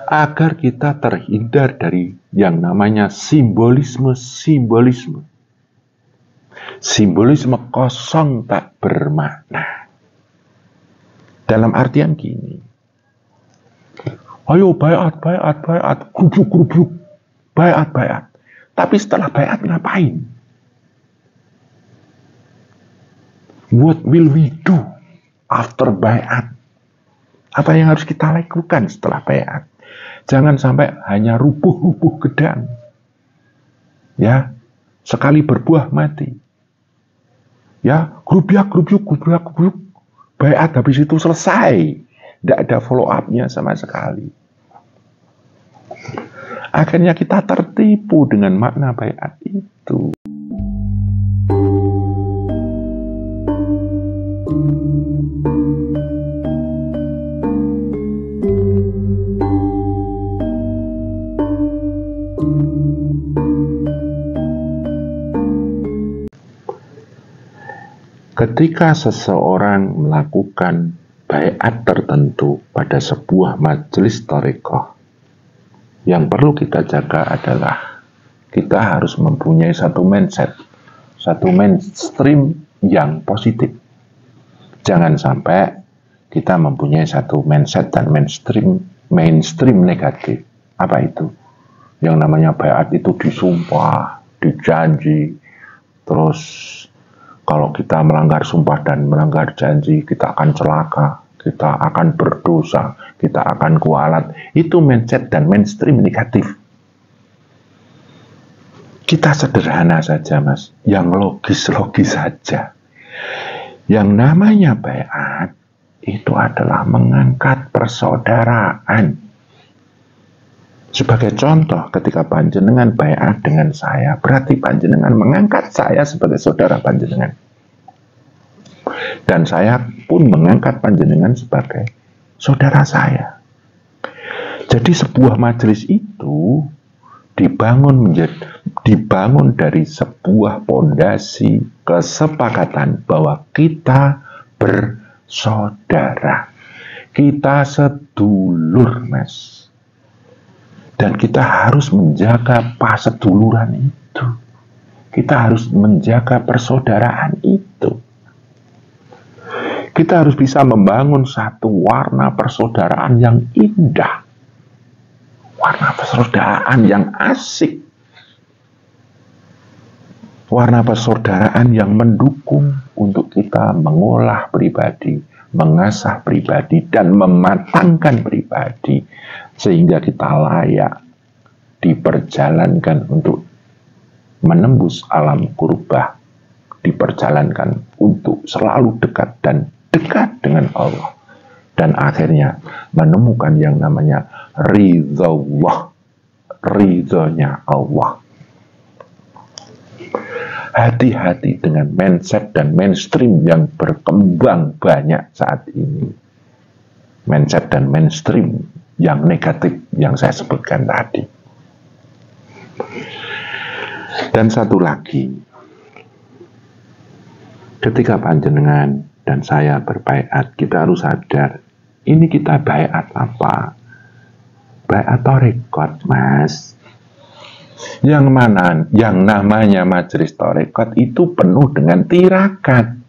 agar kita terhindar dari yang namanya simbolisme-simbolisme. Simbolisme kosong tak bermakna. Dalam artian gini, ayo bayat, grup, bayat. Tapi setelah bayat ngapain? What will we do after bayat? Apa yang harus kita lakukan setelah bayat? Jangan sampai hanya rubuh-rubuh gedang. Ya, sekali berbuah mati. Ya, grup yuk. Bayat habis itu selesai. Tidak ada follow up-nya sama sekali. Akhirnya kita tertipu dengan makna bayat itu. Ketika seseorang melakukan baiat tertentu pada sebuah majelis thariqah, yang perlu kita jaga adalah kita harus mempunyai satu mindset, satu mainstream yang positif. Jangan sampai kita mempunyai satu mindset dan mainstream negatif. Apa itu? Yang namanya baiat itu disumpah, dijanji, terus kalau kita melanggar sumpah dan melanggar janji, kita akan celaka, kita akan berdosa, kita akan kualat. Itu mindset dan mainstream negatif. Kita sederhana saja, Mas. Yang logis-logis saja. Yang namanya baiat itu adalah mengangkat persaudaraan. Sebagai contoh, ketika panjenengan baiat dengan saya, berarti panjenengan mengangkat saya sebagai saudara panjenengan. Dan saya pun mengangkat panjenengan sebagai saudara saya. Jadi sebuah majelis itu dibangun dari sebuah pondasi kesepakatan bahwa kita bersaudara. Kita sedulur, Mas. Dan kita harus menjaga paseduluran itu. Kita harus menjaga persaudaraan itu. Kita harus bisa membangun satu warna persaudaraan yang indah. Warna persaudaraan yang asik. Warna persaudaraan yang mendukung untuk kita mengolah pribadi, mengasah pribadi, dan mematangkan pribadi. Sehingga kita layak diperjalankan untuk menembus alam kurbah, diperjalankan untuk selalu dekat dengan Allah, dan akhirnya menemukan yang namanya ridhonya Allah. Hati-hati dengan mindset dan mainstream yang berkembang banyak saat ini. Mindset dan mainstream yang negatif yang saya sebutkan tadi. Dan satu lagi, ketika panjenengan dan saya berbaiat, kita harus sadar, ini kita baiat apa? Baiat thariqat, Mas. Yang namanya majelis thariqat itu penuh dengan tirakat.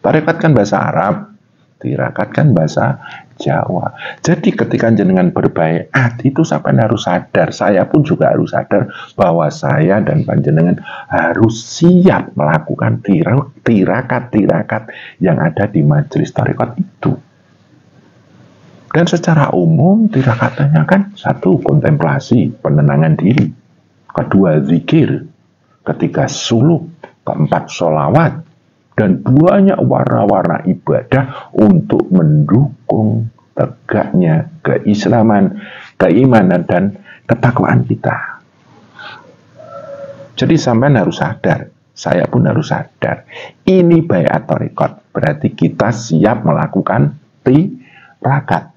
Thariqat kan bahasa Arab, tirakat kan bahasa Jawa. Jadi ketika jenengan berbaiat itu sampai harus sadar, saya pun juga harus sadar bahwa saya dan panjenengan harus siap melakukan tirakat yang ada di majelis thariqat itu. Dan secara umum tirakatnya kan satu, kontemplasi, penenangan diri, kedua zikir, ketiga suluk, keempat sholawat, dan banyak warna-warna ibadah untuk mendukung tegaknya keislaman, keimanan, dan ketakwaan kita. Jadi sampean harus sadar, saya pun harus sadar, ini baiat thariqat, berarti kita siap melakukan tirakat.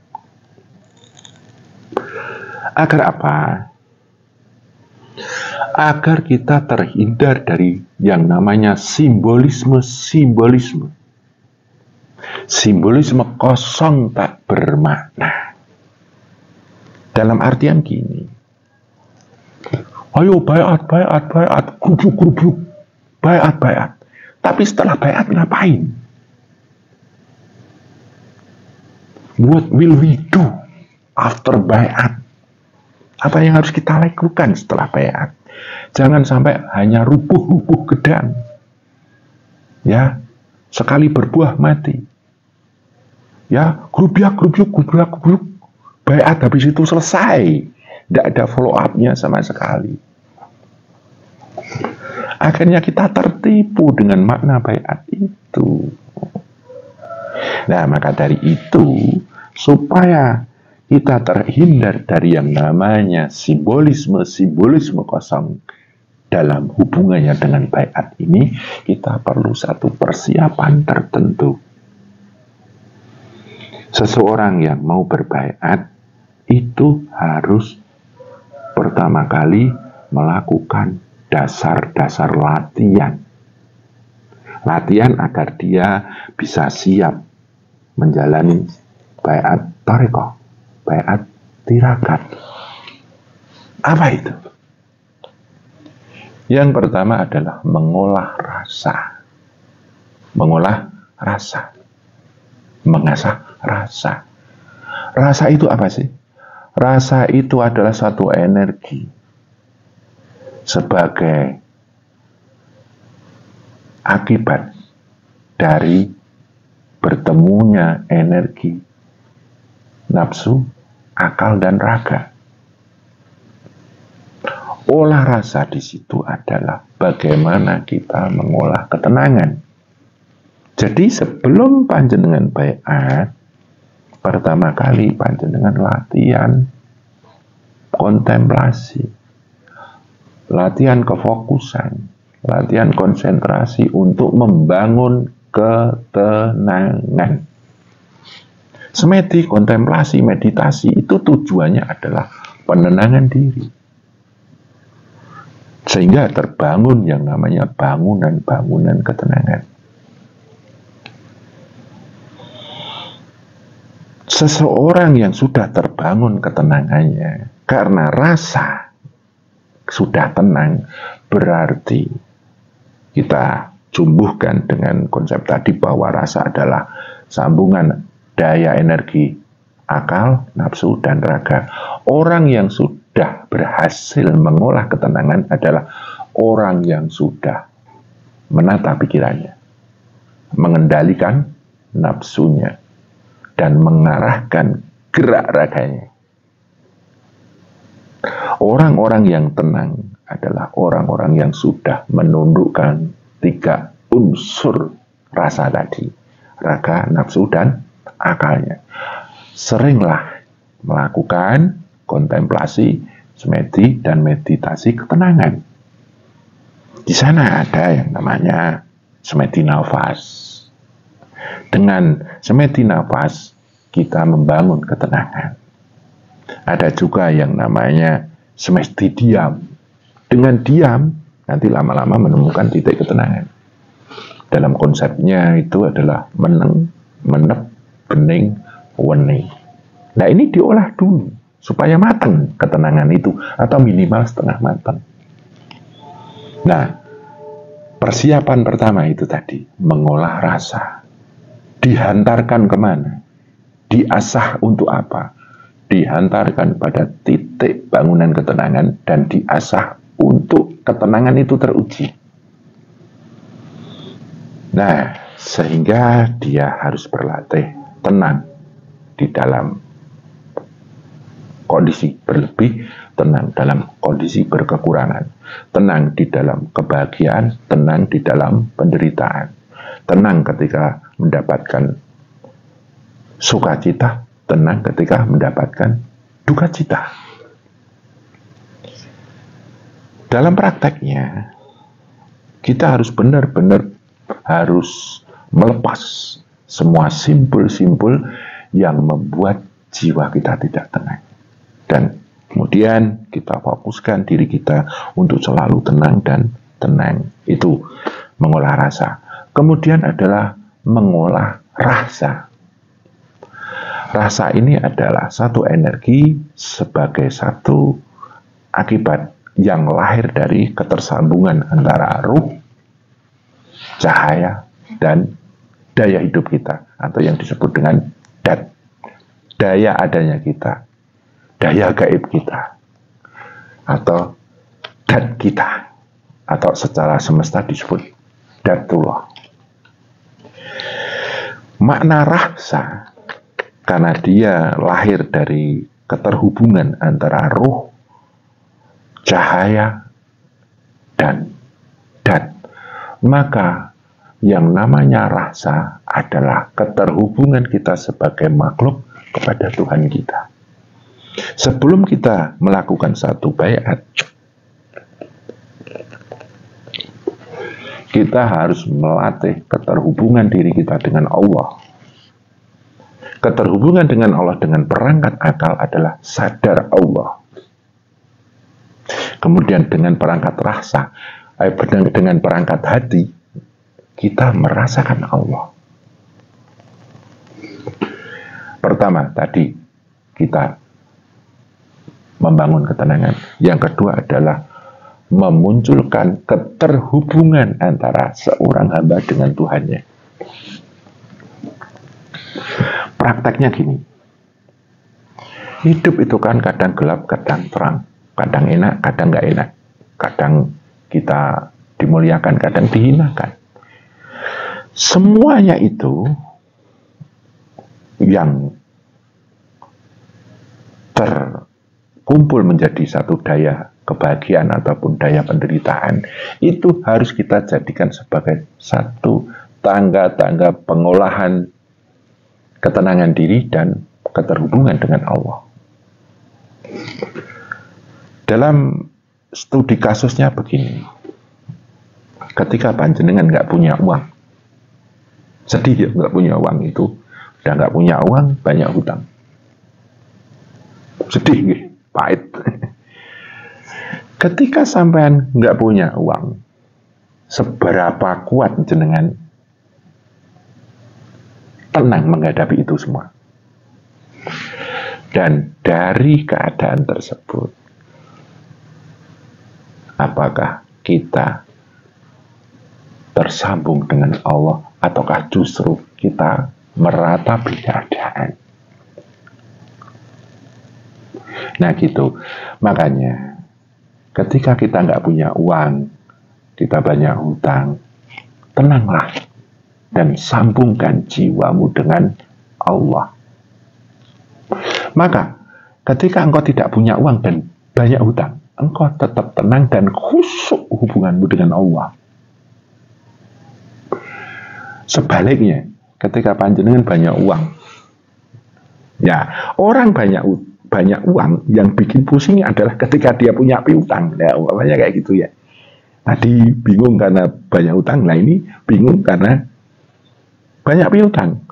Agar apa? Agar kita terhindar dari yang namanya simbolisme-simbolisme. Simbolisme kosong tak bermakna. Dalam artian gini, ayo bayat, grup, bayat. Tapi setelah bayat ngapain? What will we do after bayat? Apa yang harus kita lakukan setelah bayat? Jangan sampai hanya rubuh gedang. Ya, sekali berbuah mati. Ya, grup. Bayat habis itu selesai. Tidak ada follow up-nya sama sekali. Akhirnya kita tertipu dengan makna bayat itu. Nah, maka dari itu, supaya kita terhindar dari yang namanya simbolisme kosong dalam hubungannya dengan bayat ini, kita perlu satu persiapan tertentu. Seseorang yang mau berbaiat itu harus pertama kali melakukan dasar-dasar latihan. Latihan agar dia bisa siap menjalani baiat tarekoh, baiat tirakat. Apa itu? Yang pertama adalah mengolah rasa. Mengolah rasa. Mengasah rasa. Rasa itu apa sih? Rasa itu adalah satu energi sebagai akibat dari bertemunya energi nafsu, akal, dan raga. Olah rasa di situ adalah bagaimana kita mengolah ketenangan. Jadi sebelum panjenengan baiat, pertama kali panjenengan latihan kontemplasi, latihan kefokusan, latihan konsentrasi untuk membangun ketenangan. Semedi, kontemplasi, meditasi itu tujuannya adalah penenangan diri. Sehingga terbangun yang namanya bangunan-bangunan ketenangan. Seseorang yang sudah terbangun ketenangannya karena rasa sudah tenang, berarti kita jumbuhkan dengan konsep tadi bahwa rasa adalah sambungan daya energi akal, nafsu, dan raga. Orang yang sudah berhasil mengolah ketenangan adalah orang yang sudah menata pikirannya, mengendalikan nafsunya, dan mengarahkan gerak raganya. Orang-orang yang tenang adalah orang-orang yang sudah menundukkan 3 unsur rasa tadi, raga, nafsu, dan akalnya. Seringlah melakukan kontemplasi, semedi, dan meditasi ketenangan. Di sana ada yang namanya semedi nafas. Dengan semedi nafas, kita membangun ketenangan. Ada juga yang namanya semedi diam. Dengan diam, nanti lama-lama menemukan titik ketenangan. Dalam konsepnya itu adalah meneng, menep, bening, wening. Nah, ini diolah dulu supaya matang ketenangan itu, atau minimal setengah matang. Nah, persiapan pertama itu tadi, mengolah rasa. Dihantarkan kemana? Diasah untuk apa? Dihantarkan pada titik bangunan ketenangan dan diasah untuk ketenangan itu teruji. Nah, sehingga dia harus berlatih tenang di dalam kondisi berlebih, tenang dalam kondisi berkekurangan, tenang di dalam kebahagiaan, tenang di dalam penderitaan, tenang ketika mendapatkan sukacita, tenang ketika mendapatkan duka cita. Dalam prakteknya, kita harus benar-benar harus melepas semua simpul-simpul yang membuat jiwa kita tidak tenang. Dan kemudian kita fokuskan diri kita untuk selalu tenang dan tenang. Itu mengolah rasa. Kemudian adalah mengolah rasa. Rasa ini adalah satu energi sebagai satu akibat yang lahir dari ketersambungan antara ruh, cahaya, dan daya hidup kita, atau yang disebut dengan dat, daya adanya kita, daya gaib kita, atau dat kita, atau secara semesta disebut datullah. Makna rasa karena dia lahir dari keterhubungan antara ruh, cahaya, dan dat. Maka yang namanya rasa adalah keterhubungan kita sebagai makhluk kepada Tuhan kita. Sebelum kita melakukan satu baiat, kita harus melatih keterhubungan diri kita dengan Allah. Keterhubungan dengan Allah dengan perangkat akal adalah sadar Allah. Kemudian dengan perangkat rasa, dengan perangkat hati, kita merasakan Allah. Pertama, tadi kita membangun ketenangan. Yang kedua adalah memunculkan keterhubungan antara seorang hamba dengan Tuhannya. Prakteknya gini, hidup itu kan kadang gelap, kadang terang, kadang enak, kadang nggak enak, kadang kita dimuliakan, kadang dihinakan. Semuanya itu yang terkumpul menjadi satu daya kebahagiaan ataupun daya penderitaan, itu harus kita jadikan sebagai satu tangga-tangga pengolahan ketenangan diri dan keterhubungan dengan Allah. Dalam studi kasusnya begini, ketika panjenengan nggak punya uang, sedih ya, nggak punya uang itu, udah nggak punya uang, banyak hutang, sedih, pahit. Ketika sampean nggak punya uang, seberapa kuat jenengan tenang menghadapi itu semua? Dan dari keadaan tersebut, apakah kita tersambung dengan Allah, ataukah justru kita meratapi keadaan? Nah gitu, makanya ketika kita nggak punya uang, kita banyak hutang, tenanglah dan sambungkan jiwamu dengan Allah. Maka ketika engkau tidak punya uang dan banyak hutang, engkau tetap tenang dan khusyuk hubunganmu dengan Allah. Sebaliknya, ketika panjenengan banyak uang, ya orang banyak uang yang bikin pusing adalah ketika dia punya piutang. Ya, umpamanya kayak gitu ya. Tadi bingung karena banyak utang, nah ini bingung karena banyak piutang.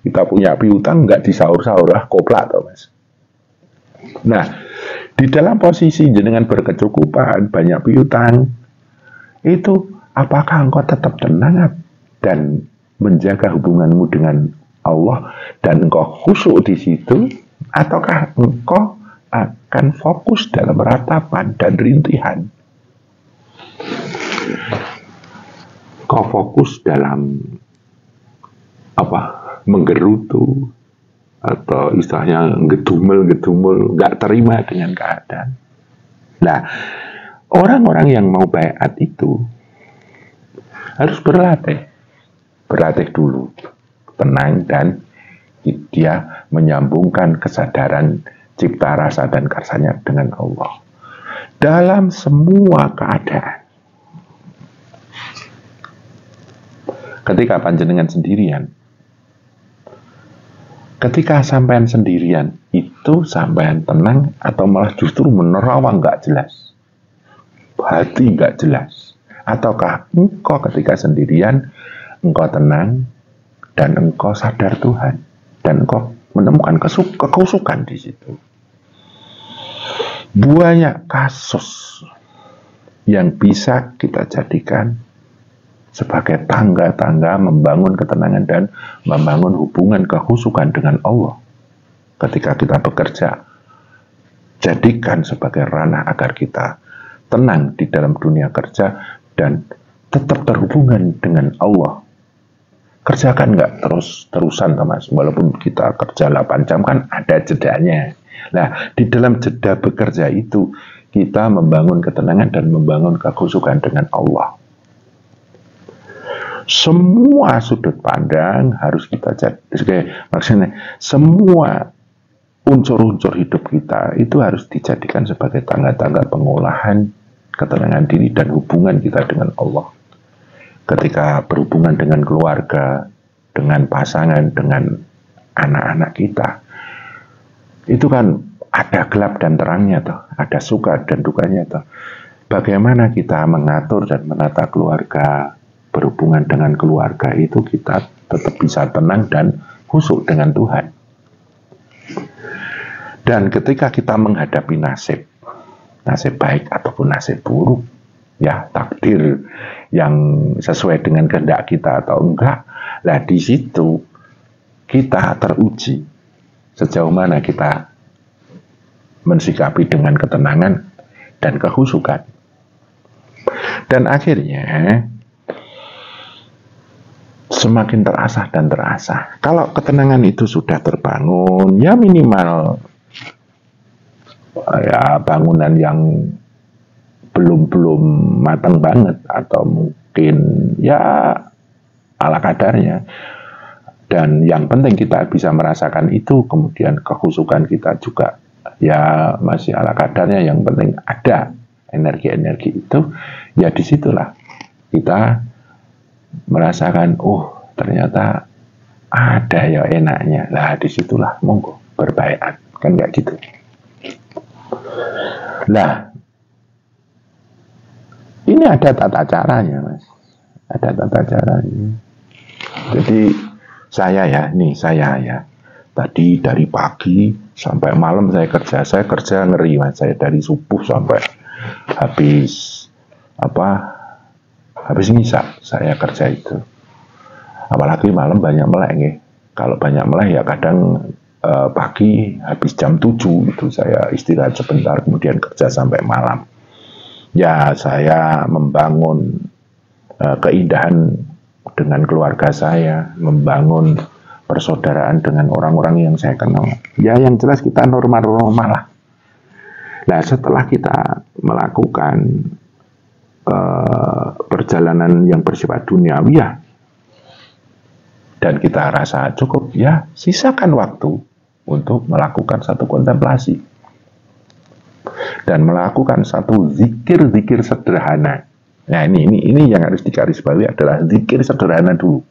Kita punya piutang nggak disaur-saur, koplak toh mas. Nah, di dalam posisi jenengan berkecukupan, banyak piutang, itu apakah engkau tetap tenang dan menjaga hubunganmu dengan Allah dan engkau khusyuk di situ, ataukah engkau akan fokus dalam ratapan dan rintihan? Kau fokus dalam menggerutu, atau istilahnya gedumel, nggak terima dengan keadaan. Nah, orang-orang yang mau baiat itu harus berlatih dulu, tenang, dan dia menyambungkan kesadaran cipta rasa dan karsanya dengan Allah dalam semua keadaan. Ketika panjenengan sendirian, ketika sampean sendirian, itu sampean tenang atau malah justru menerawang nggak jelas, hati nggak jelas? Ataukah engkau ketika sendirian, engkau tenang dan engkau sadar Tuhan dan engkau menemukan kekhusyukan di situ? Banyak kasus yang bisa kita jadikan sebagai tangga-tangga membangun ketenangan dan membangun hubungan kekhusyukan dengan Allah. ketika kita bekerja, jadikan sebagai ranah agar kita tenang di dalam dunia kerja dan tetap terhubungan dengan Allah. Kerjakan nggak terus-terusan, Mas. Walaupun kita kerja 8 jam kan ada jedanya. Nah, di dalam jeda bekerja itu kita membangun ketenangan dan membangun kekhusyukan dengan Allah. Semua sudut pandang harus kita jadi, maksudnya semua unsur-unsur hidup kita itu harus dijadikan sebagai tangga-tangga pengolahan ketenangan diri dan hubungan kita dengan Allah. Ketika berhubungan dengan keluarga, dengan pasangan, dengan anak-anak kita, itu kan ada gelap dan terangnya toh, ada suka dan dukanya toh. Bagaimana kita mengatur dan menata keluarga, berhubungan dengan keluarga itu kita tetap bisa tenang dan khusyuk dengan Tuhan. Dan ketika kita menghadapi nasib baik ataupun nasib buruk, ya takdir yang sesuai dengan kehendak kita atau enggak, lah di situ kita teruji sejauh mana kita mensikapi dengan ketenangan dan kekhusyukan. Dan akhirnya semakin terasah dan terasah. Kalau ketenangan itu sudah terbangun, ya minimal ya bangunan yang belum matang banget atau mungkin ya ala kadarnya. Dan yang penting kita bisa merasakan itu, kemudian kekhusyukan kita juga ya masih ala kadarnya. Yang penting ada energi-energi itu, ya disitulah kita merasakan, oh ternyata ada ya enaknya. Lah disitulah monggo berbaiat, kan kayak gitu. Lah ini ada tata caranya, Mas. Ada tata caranya. Jadi saya ya, tadi dari pagi sampai malam saya kerja ngeri, Mas. Saya dari subuh sampai habis misa saya kerja itu. Apalagi malam banyak melek nih. Kalau banyak melek ya kadang pagi habis jam 7 itu saya istirahat sebentar, kemudian kerja sampai malam. Ya saya membangun keindahan dengan keluarga saya, membangun persaudaraan dengan orang-orang yang saya kenal. Ya yang jelas kita normal-normal lah. Nah setelah kita melakukan perjalanan yang bersifat duniawi ya, dan kita rasa cukup, ya sisakan waktu untuk melakukan satu kontemplasi dan melakukan satu zikir sederhana. Nah ini yang harus digarisbawahi adalah zikir sederhana dulu.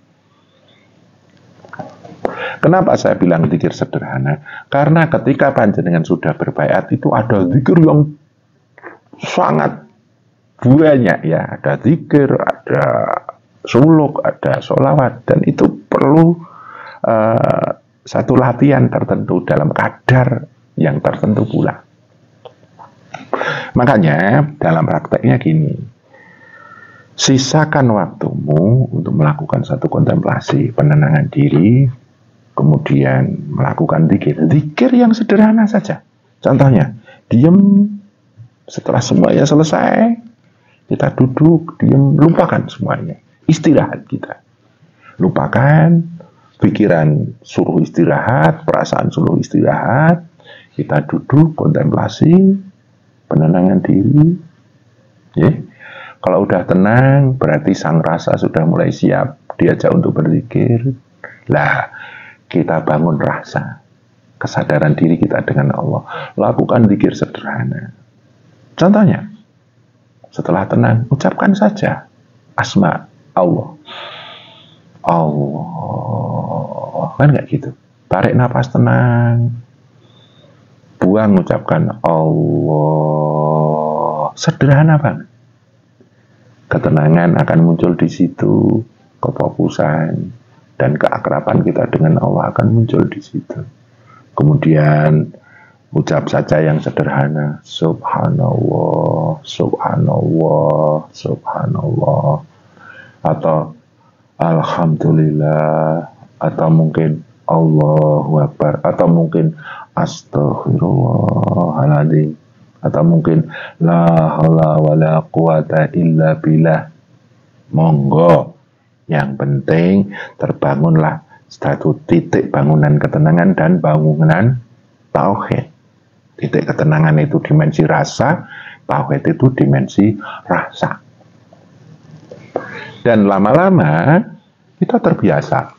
Kenapa saya bilang zikir sederhana? Karena ketika panjenengan sudah berbaiat itu ada zikir yang sangat banyak ya. Ada zikir, ada suluk, ada sholawat, dan itu perlu satu latihan tertentu dalam kadar yang tertentu pula. Makanya dalam prakteknya gini, sisakan waktumu untuk melakukan satu kontemplasi, penenangan diri, kemudian melakukan zikir yang sederhana saja. Contohnya, diam, setelah semuanya selesai, kita duduk, diam, lupakan semuanya, istirahat kita. Lupakan, pikiran suruh istirahat, perasaan suruh istirahat, kita duduk, kontemplasi, penenangan diri. Ya. Kalau udah tenang, berarti sang rasa sudah mulai siap diajak untuk berzikir. Lah, kita bangun rasa kesadaran diri kita dengan Allah. Lakukan zikir sederhana. Contohnya, setelah tenang, ucapkan saja asma Allah. Allah. Kan nggak gitu. Tarik napas tenang. Buang, ucapkan Allah. Sederhana banget. Ketenangan akan muncul di situ, kefokusan dan keakraban kita dengan Allah akan muncul di situ. Kemudian ucap saja yang sederhana, Subhanallah, Subhanallah, Subhanallah, atau Alhamdulillah, atau mungkin Allahu Akbar, atau mungkin Astaghfirullahaladzim, atau mungkin La haula wala quwata illa billah. Monggo, yang penting terbangunlah satu titik bangunan ketenangan dan bangunan tauhid. Titik ketenangan itu dimensi rasa, tauhid itu dimensi rasa. Dan lama-lama kita terbiasa.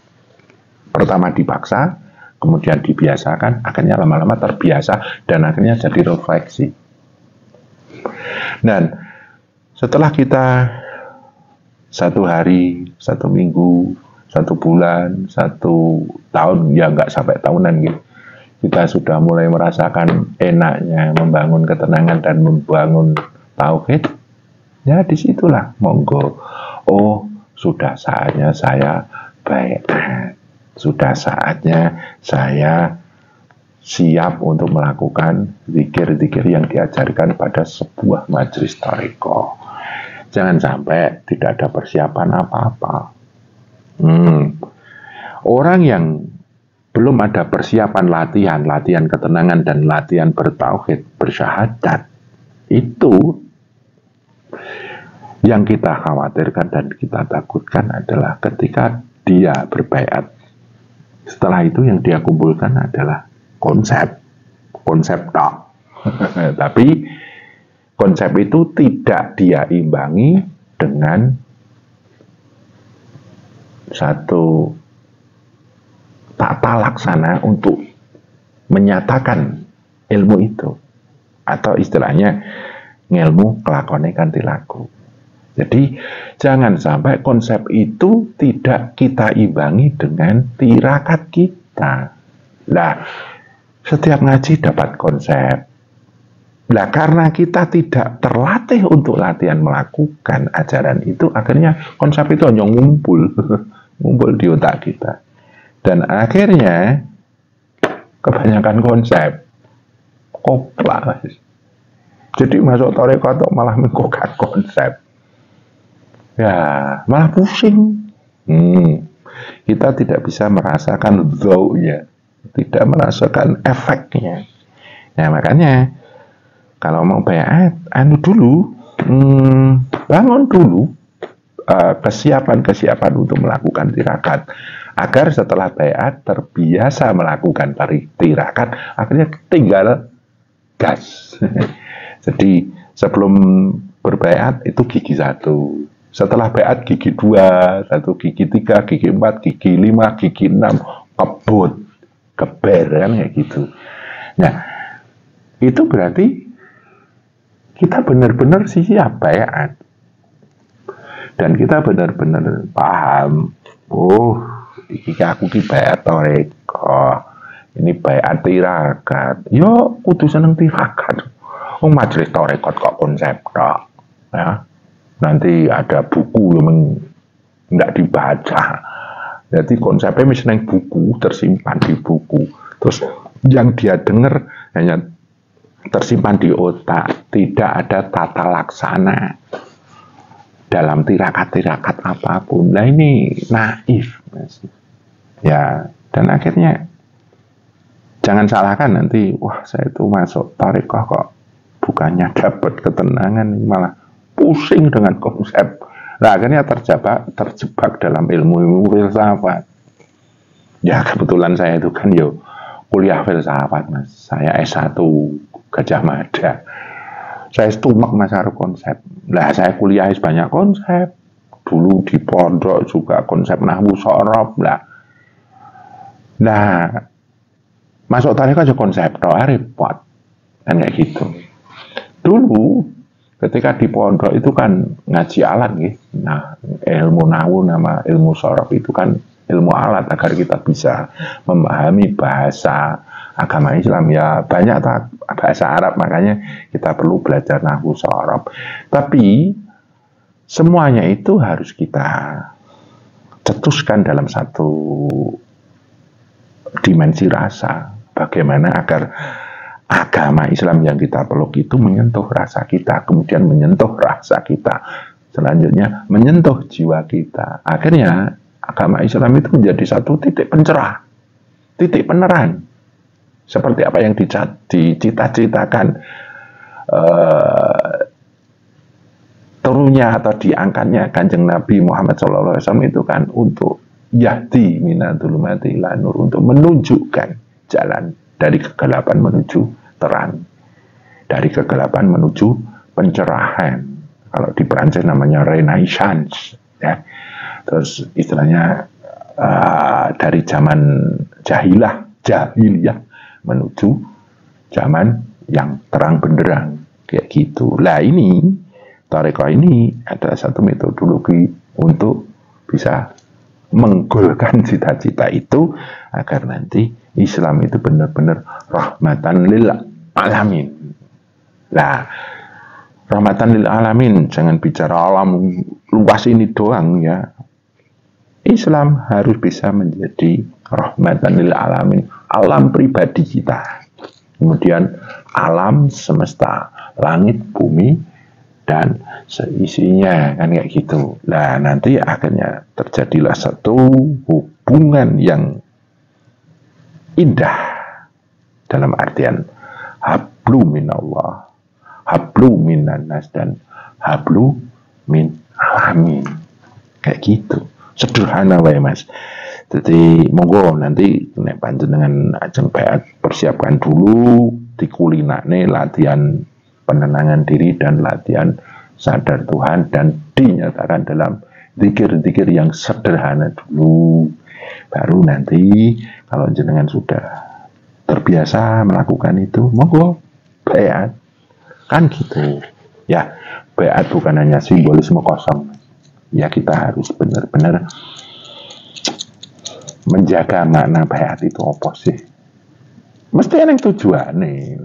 Pertama dipaksa, kemudian dibiasakan, akhirnya lama-lama terbiasa, dan akhirnya jadi refleksi. Dan setelah kita 1 hari, 1 minggu, 1 bulan, 1 tahun, ya nggak sampai tahunan gitu, kita sudah mulai merasakan enaknya membangun ketenangan dan membangun tauhid, ya disitulah monggo, oh sudah saatnya saya baiat, sudah saatnya saya siap untuk melakukan zikir-zikir yang diajarkan pada sebuah majelis thariqah. Jangan sampai tidak ada persiapan apa-apa. Orang yang belum ada persiapan latihan ketenangan dan latihan bertauhid, bersyahadat, itu yang kita khawatirkan dan kita takutkan adalah ketika dia berbaiat, setelah itu yang dia kumpulkan adalah konsep tak. Tapi konsep itu tidak dia imbangi dengan satu tata laksana untuk menyatakan ilmu itu, atau istilahnya ngelmu kelakone kanthi laku. Jadi jangan sampai konsep itu tidak kita imbangi dengan tirakat kita. Lah, setiap ngaji dapat konsep. Lah, karena kita tidak terlatih untuk latihan melakukan ajaran itu, akhirnya konsep itu hanya ngumpul di otak kita. Dan akhirnya kebanyakan konsep koplak. Jadi masuk thariqah malah mengkokak konsep. Ya, malah pusing. Kita tidak bisa merasakan dzau'nya, tidak merasakan efeknya. Nah, makanya kalau mau baiat, bangun dulu kesiapan untuk melakukan tirakat, agar setelah baiat terbiasa melakukan tirakat, akhirnya tinggal gas. Jadi sebelum berbaiat itu gigi 1, setelah baiat gigi 2, 1 gigi 3, gigi 4, gigi 5, gigi 6, kebut, keber, kan kayak gitu. Nah, itu berarti kita benar-benar siap baiat. Dan kita benar-benar paham, oh, iki aku ki baiat thariqah, ini baiat tirakat. Yo kudu seneng tirakat. Wong majelis thariqat kok konsep tok. Ya. Nanti ada buku yang enggak dibaca. Jadi konsepnya misalnya buku, tersimpan di buku. Terus yang dia dengar hanya tersimpan di otak, tidak ada tata laksana dalam tirakat-tirakat apapun. Nah, ini naif. Ya, dan akhirnya jangan salahkan nanti, wah saya itu masuk thariqah kok bukannya dapat ketenangan, malah pusing dengan konsep. Nah, akhirnya terjebak dalam ilmu filsafat. Ya, kebetulan saya itu kan kuliah filsafat, Mas. Saya S1 Gajah Mada. Saya stumek masalah konsep. Nah, saya kuliah banyak konsep. Dulu di pondok juga konsep nahwu sorof. Nah, masuk thariqah aja konsep, repot. Kan kayak gitu. Dulu ketika di pondok itu kan ngaji alat gitu. Nah, ilmu nahwu nama ilmu sorof itu kan ilmu alat agar kita bisa memahami bahasa agama Islam. Ya banyak bahasa Arab, makanya kita perlu belajar nahwu sorof. Tapi semuanya itu harus kita cetuskan dalam satu dimensi rasa. Bagaimana agar agama Islam yang kita peluk itu menyentuh rasa kita, kemudian menyentuh rasa kita, selanjutnya menyentuh jiwa kita. Akhirnya agama Islam itu menjadi satu titik pencerah. titik penerang seperti apa yang dicita-citakan turunnya atau diangkatnya Kanjeng Nabi Muhammad SAW itu kan untuk yahdi minadzulumati ila nur, untuk menunjukkan jalan dari kegelapan menuju terang, dari kegelapan menuju pencerahan. Kalau di Perancis namanya Renaissance, ya. Terus istilahnya dari zaman jahiliyah menuju zaman yang terang benderang, kayak gitu. Lah ini Thariqah ini adalah satu metodologi untuk bisa menggolkan cita-cita itu agar nanti Islam itu benar-benar rahmatan lil alamin. Lah, rahmatan lil alamin, jangan bicara alam luas ini doang ya. Islam harus bisa menjadi rahmatan lil alamin, alam pribadi kita. Kemudian alam semesta, langit, bumi, dan seisinya, kan kayak gitu. Nah, nanti akhirnya terjadilah satu hubungan yang indah dalam artian hablu minallah, hablu minannas, dan hablu min alamin, kayak gitu. Sederhana wae Mas. Jadi monggo nanti nek panjenengan ajeng baiat persiapkan dulu, dikulinakne latihan penenangan diri dan latihan sadar Tuhan, dan dinyatakan dalam zikir-zikir yang sederhana dulu. Baru nanti kalau jenengan sudah terbiasa melakukan itu, monggo baiat. Kan gitu. Ya, baiat bukan hanya simbolisme kosong. Ya, kita harus benar-benar menjaga makna baiat itu apa sih? Mesti ada tujuan nih.